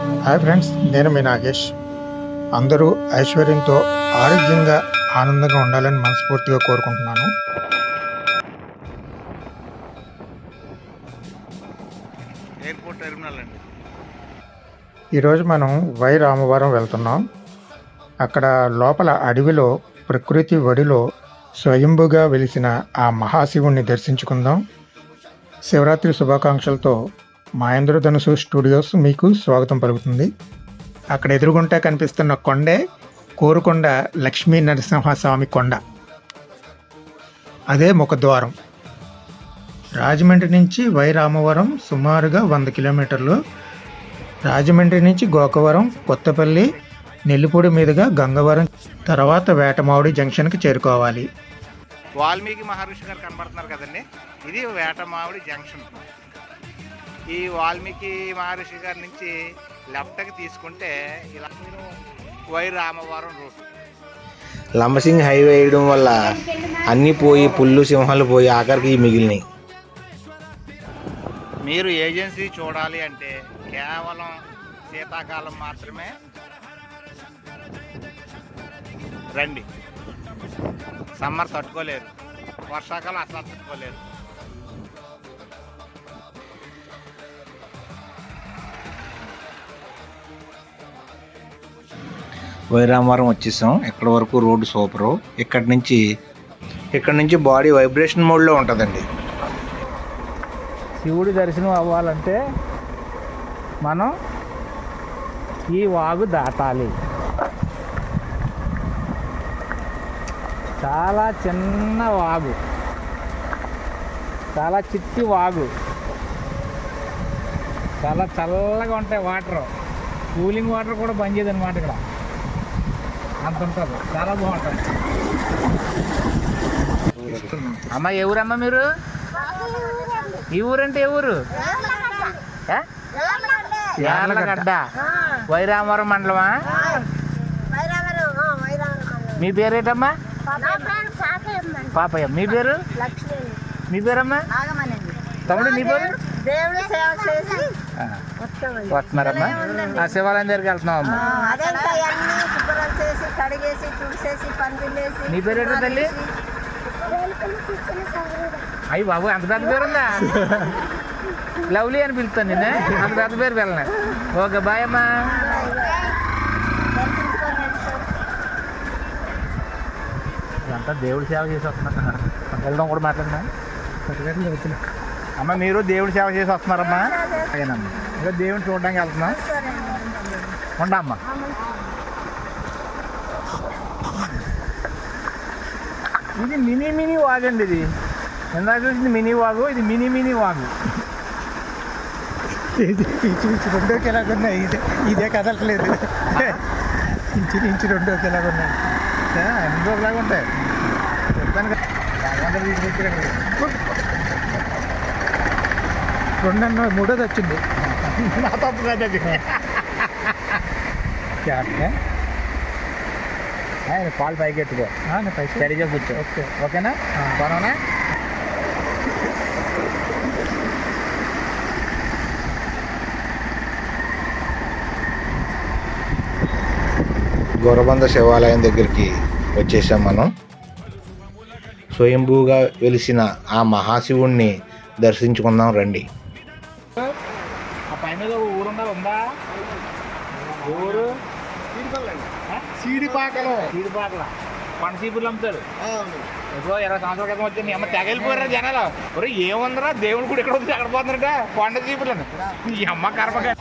Hi friends, నేను మీ నాగేష్. అందరూ ఐశ్వర్యంతో ఆరోగ్యంగా ఆనందంగా ఉండాలని మనస్ఫూర్తిగా కోరుకుంటున్నాను. ఎయిర్పోర్ట్ టెర్మినల్ అండి. ఈరోజు మనం వై రామవరం వెళ్తున్నాం. అక్కడ లోపల అడవిలో ప్రకృతి ఒడిలో స్వయంభుగా వెలిసిన ఆ మహాశివుణ్ణి దర్శించుకుందాం. శివరాత్రి శుభాకాంక్షలతో మహేంద్రధనుసు స్టూడియోస్ మీకు స్వాగతం పలుకుతుంది. అక్కడ ఎదురుగుంటా కనిపిస్తున్న కొండే కోరుకొండ లక్ష్మీ నరసింహస్వామి కొండ. అదే ముఖద్వారం. రాజమండ్రి నుంచి వై రామవరం సుమారుగా 100 కిలోమీటర్లు. రాజమండ్రి నుంచి గోకవరం, కొత్తపల్లి, నెల్లిపూడి మీదుగా గంగవరం, తర్వాత వేటమావుడి జంక్షన్కి చేరుకోవాలి. వాల్మీకి మహర్షి గారు కనబడుతున్నారు కదండి, ఇది వేటమావిడి జంక్షన్. ఈ వాల్మీకి మహర్షి గారి నుంచి లెఫ్ట్కి తీసుకుంటే ఇలా via Ramavaram route. Lambasingi highway వేయడం వల్ల అన్నీ పోయి పుల్లు సింహాలు పోయి ఆఖరికి మిగిలినాయి. మీరు ఏజెన్సీ చూడాలి అంటే కేవలం శీతాకాలం మాత్రమే రండి. సమ్మర్ తట్టుకోలేరు, వర్షాకాలం అసలు తట్టుకోలేరు. వైరామవరం వచ్చేసాం. ఇక్కడ వరకు రోడ్డు సూపరు. ఇక్కడ నుంచి బాడీ వైబ్రేషన్ మోడ్లో ఉంటుందండి. శివుడి దర్శనం అవ్వాలంటే మనం ఈ వాగు దాటాలి. చాలా చిన్న వాగు, చాలా చిట్టి వాగు, చాలా చల్లగా ఉంటాయి వాటర్. కూలింగ్ వాటర్ కూడా పనిచేయదు అనమాట. ఇక్కడ అంత ఉంటుంది, చాలా బాగుంటుంది. అమ్మ ఏ ఊరమ్మా మీరు? ఈ ఊరంటే ఏ ఊరు? యార్లగడ్డ, వైరామవరం మండలమా? మీ పేరేటమ్మా? పాపయ్య. మీ పేరు? మీ పేరమ్మా? తమ్ముడు నీ పేరు? వస్తున్నారమ్మా? ఆ శివాలయం దగ్గరికి వెళ్తున్నామమ్మా. నీ పేరు ఏంటో తల్లి? అయ్యి బాబు, అంత పెద్ద పేరుందా? లవ్లీ అని పిలుస్తాను నిన్నే, అంత పెద్ద పేరు వెళ్ళను. ఓకే, బాయ్ అమ్మా. ఇదంతా దేవుడి సేవ చేసి వస్తున్నా. వెళ్దాం కూడా మాట్లాడినా. అమ్మ మీరు దేవుడి సేవ చేసి వస్తున్నారమ్మా? అదేనమ్మా, ఇంకా దేవుడిని చూడడానికి వెళ్తున్నాం. ఉండమ్మా. ఇది మినీ వాగు అండి. ఇది ఇందాక చూసింది మినీ వాగు, ఇది మినీ వాగు. రెండో కిలాగున్నాయి. ఇదే కదలట్లేదు. ఇంచు రెండో కిలాగున్నాయి. ఎన్ని రోజులాగా ఉంటాయి చెప్తాను కదా. రెండన్న మూడోది వచ్చింది. నా తప్పు కదా అది. పాలు పైకి ఎత్తుకో, సరిగ్గా కూర్చో. ఓకే, ఓకేనా? బాగున్నా? గొర్రబంద శివాలయం దగ్గరికి వచ్చేసాం మనం. స్వయంభూగా వెలిసిన ఆ మహాశివుణ్ణి దర్శించుకుందాం రండి. ఆ పైన ఊరుందా? ఉందా ఊరు? సీడిపాకలో పండసీపుర్లు అమ్ముతారు. ఎప్పుడో 20 సంవత్సరాల క్రితం వచ్చి మీ అమ్మ తెగలిపోయారా జనాలు. ఒరే ఏముందరా, దేవుడు కూడా ఇక్కడ వచ్చి ఎక్కడ పోతున్నారట కొండసీపుర్లను. ఈ అమ్మ కరపగా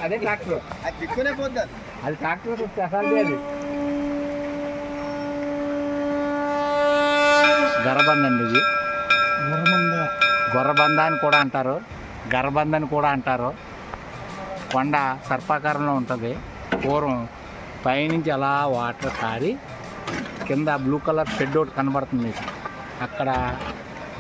అదే ట్రాక్టర్, అది ట్రాక్టర్ స్పెషాలిటీ. అది గర్రబంద అండి. ఇది గొర్రబంద అని కూడా అంటారు. గర్బంద్ అని కూడా అంటారు. కొండ సర్పాకారంలో ఉంటుంది. పూర్వం పైనుంచి అలా వాటర్ కారి కింద బ్లూ కలర్ షెడ్ ఒకటి కనబడుతుంది మీకు. అక్కడ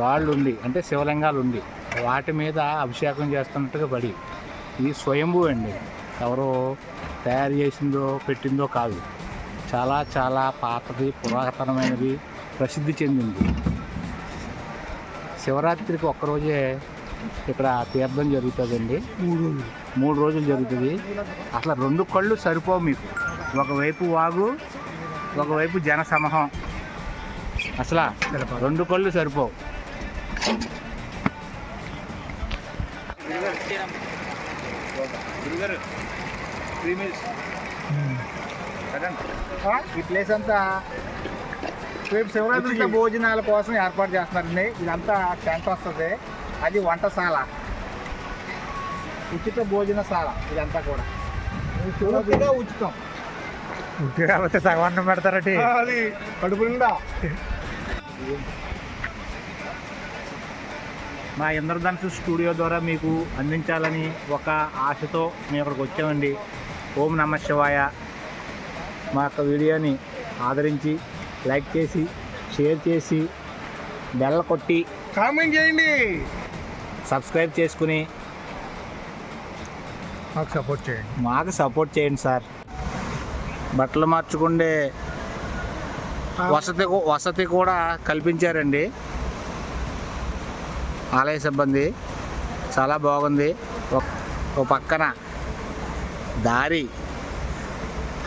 రాళ్ళు ఉండి అంటే శివలింగాలు ఉండి వాటి మీద అభిషేకం చేస్తున్నట్టుగా పడి ఇది స్వయంభూ అండి. ఎవరో తయారు చేసిందో పెట్టిందో కాదు. చాలా చాలా పాతది, పురాతనమైనది, ప్రసిద్ధి చెందింది. శివరాత్రికి ఒక్కరోజే ఇక్కడ తీర్థం జరుగుతుందండి. 3 రోజులు జరుగుతుంది. అసలు 2 కళ్ళు సరిపోవు మీకు. ఒకవైపు వాగు, ఒకవైపు జన సమూహం. అసలు 2 కళ్ళు సరిపోవు. ఈ ప్లేస్ అంతా రేపు శివరాత్రి భోజనాల కోసం ఏర్పాటు చేస్తున్నారండి. ఇదంతా టెంట్ వస్తుంది, అది వంటశాల, ఉచిత భోజనశాల. ఇదంతా కూడా పూర్తిగా ఉచితం. కాకపోతే సగవన్నం పెడతారటి అది కడుపు నిండా. మా ఇంద్రధనుసు స్టూడియో ద్వారా మీకు అందించాలని ఒక ఆశతో మేము ఇక్కడికి వచ్చామండి. ఓం నమః శివాయ. మా యొక్క వీడియోని ఆదరించి లైక్ చేసి, షేర్ చేసి, బెల్ కొట్టి, కామెంట్ చేయండి, సబ్స్క్రైబ్ చేసుకుని మాకు సపోర్ట్ చేయండి సార్. బట్టలు మార్చుకుండే వసతి కూడా కల్పించారండి ఆలయ సిబ్బంది. చాలా బాగుంది. ఒక పక్కన దారి,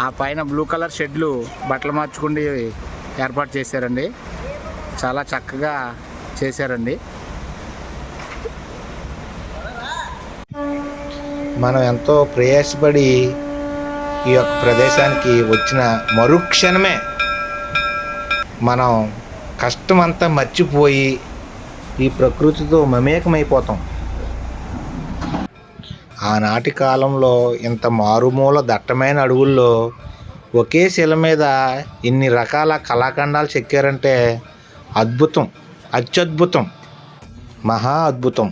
ఆ పైన బ్లూ కలర్ షెడ్లు బట్టలు మార్చుకుండి ఏర్పాటు చేశారండి. చాలా చక్కగా చేశారండి. మనం ఎంతో ప్రయాసపడి ఈ యొక్క ప్రదేశానికి వచ్చిన మరుక్షణమే మనం కష్టమంతా మర్చిపోయి ఈ ప్రకృతితో మమేకమైపోతాం. ఆనాటి కాలంలో ఇంత మారుమూల దట్టమైన అడవుల్లో ఒకే శిల మీద ఇన్ని రకాల కళాఖండాలు చెక్కారంటే అద్భుతం, అత్యద్భుతం, మహా అద్భుతం.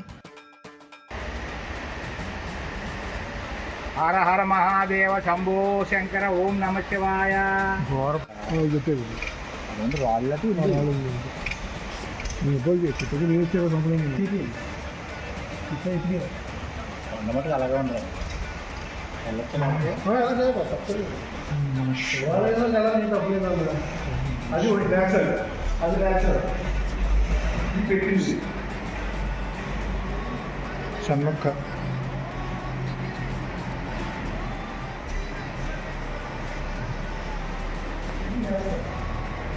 హర హర మహాదేవ శంభో శంకర. ఓం నమః శివాయ. అలాగే ఉంది. షణ్ముఖ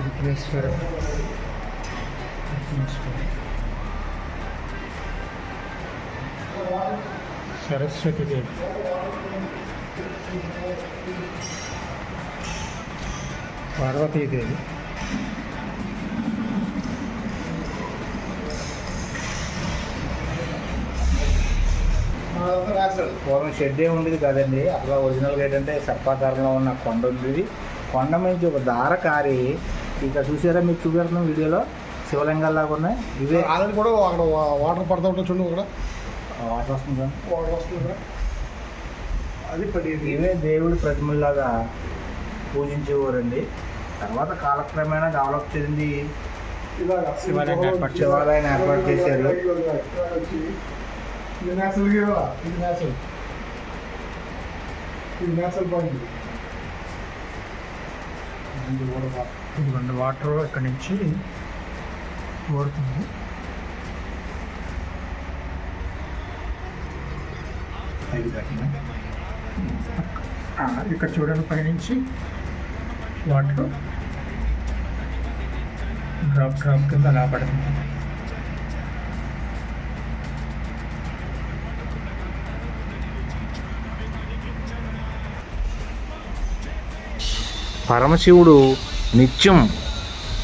విఘ్నేశ్వర, సరస్వతి దేవి, పార్వతీదేవి, పూర్వం షెడ్ ఏమి ఉండేది కదండి. అట్లా ఒరిజినల్గా ఏంటంటే సర్పాకారంలో ఉన్న కొండ ఉండేది. కొండ నుంచి ఒక దార కారి ఇక చూసారా, మీకు చూపెడుతున్నాం వీడియోలో, శివలింగాల్లాగా ఉన్నాయి. ఇవే ఆల్రెడీ కూడా అక్కడ వాటర్ పడతా ఉంటుంది చూడండి. అక్కడ వాటర్ వస్తుంది, వాటర్ వస్తుంది. అది పడేది. ఇవే దేవుడి ప్రతిమలాగా పూజించేవారండి. తర్వాత కాలక్రమేణా డెవలప్ చెంది శివాలయం ఏర్పాటు చేశారు. ఇదిగోండి వాటర్ ఇక్కడ నుంచి ఓడుతుంది. ఇక్కడ చూడండి, పైనుంచి వాటర్ డ్రాప్ డ్రాప్ కింద అలా పడుతుంది. పరమశివుడు నిత్యం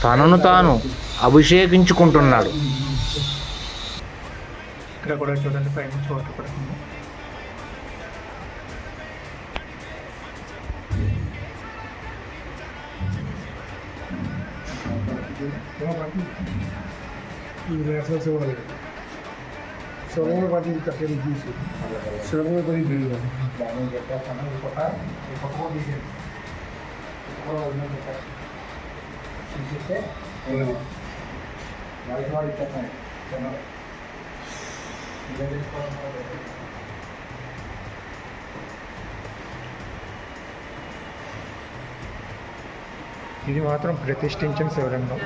తనను తాను అభిషేకించుకుంటున్నాడు. ఇక్కడ కూడా చూడండి, పైనుంచి వాటర్ పడుతుంది. Solo pati kasi reduce. Solo pati dito. దాన్ని చెప్పేస్తాను ఈ ఫోటో కూడా తీసేది తీసేస్తే లైట్ వాడు ఇచ్చేస్తాను ఇది మాత్రం ప్రతిష్ఠించిన శివలింగం.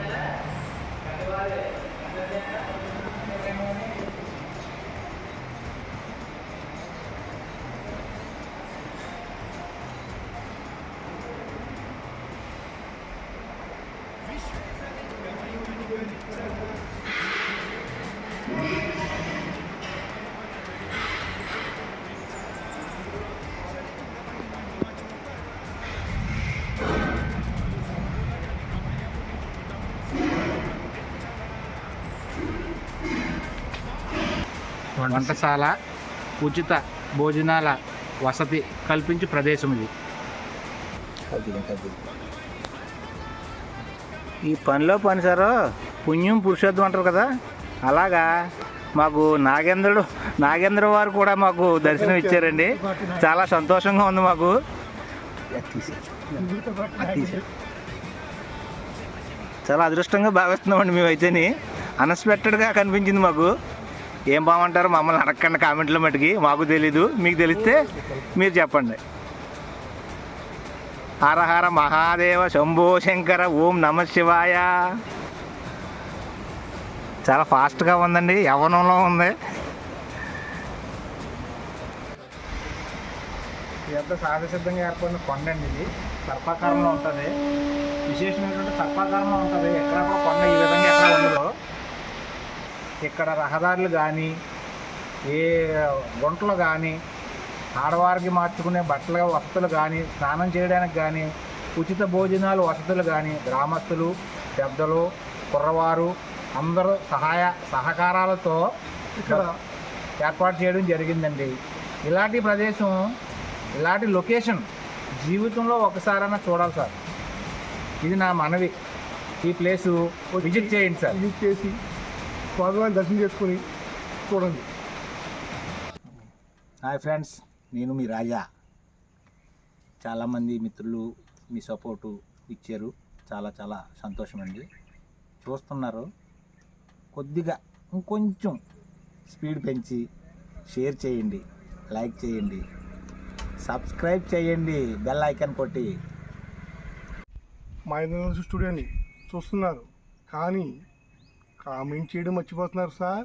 వంటశాల, ఉచిత భోజనాల వసతి కల్పించే ప్రదేశం ఇది. ఈ పనిలో పని సారు పుణ్యం పురుషోత్తం అంటారు కదా, అలాగా మాకు నాగేంద్ర వారు కూడా మాకు దర్శనం ఇచ్చారండి. చాలా సంతోషంగా ఉంది మాకు. చాలా అదృష్టంగా భావిస్తున్నామండి మేమైతేని. అన్ఎక్స్పెక్టెడ్గా కనిపించింది మాకు. ఏం బాగుంటారు మమ్మల్ని అడగండి కామెంట్లో మటుకి, మాకు తెలీదు. మీకు తెలిస్తే మీరు చెప్పండి. హర హర మహాదేవ శంభో శంకర ఓం నమ శివాయ. చాలా ఫాస్ట్గా ఉందండి, యవ్వనంలో ఉంది. ఇదంతా సహజసిద్ధంగా ఏర్పడిన కొండ అండి. ఇది సర్పాకారంలో ఉంటుంది. విశేషం ఏంటంటే సర్పాకారంలో ఉంటుంది. ఎక్కడ కూడా కొండ ఈ విధంగా ఎక్కడ ఉండదు. ఇక్కడ రహదారులు కానీ, ఏ గుంటలు కానీ, ఆడవారికి మార్చుకునే బట్టల వసతులు కానీ, స్నానం చేయడానికి కానీ, ఉచిత భోజనాలు వసతులు కానీ, గ్రామస్తులు, పెద్దలు, కుర్రవారు అందరూ సహకారాలతో ఇక్కడ ఏర్పాటు చేయడం జరిగిందండి. ఇలాంటి ప్రదేశం, ఇలాంటి లొకేషన్ జీవితంలో ఒకసారైనా చూడాలి సార్. ఇది నా మనవి. ఈ ప్లేసు విజిట్ చేయండి సార్. విజిట్ చేసి స్వామివారిని దర్శనం చేసుకొని చూడండి. హాయ్ ఫ్రెండ్స్, నేను మీ రాజా. చాలామంది మిత్రులు మీ సపోర్టు ఇచ్చారు. చాలా చాలా సంతోషం అండి. చూస్తున్నారు. కొద్దిగా ఇంకొంచెం స్పీడ్ పెంచి షేర్ చేయండి, లైక్ చేయండి, సబ్స్క్రైబ్ చేయండి, బెల్ ఐకాన్ కొట్టి. మా ఇంద్రధనుష్ స్టూడియోని చూస్తున్నారు కానీ కామెంట్ చేయడం మర్చిపోతున్నారు సార్.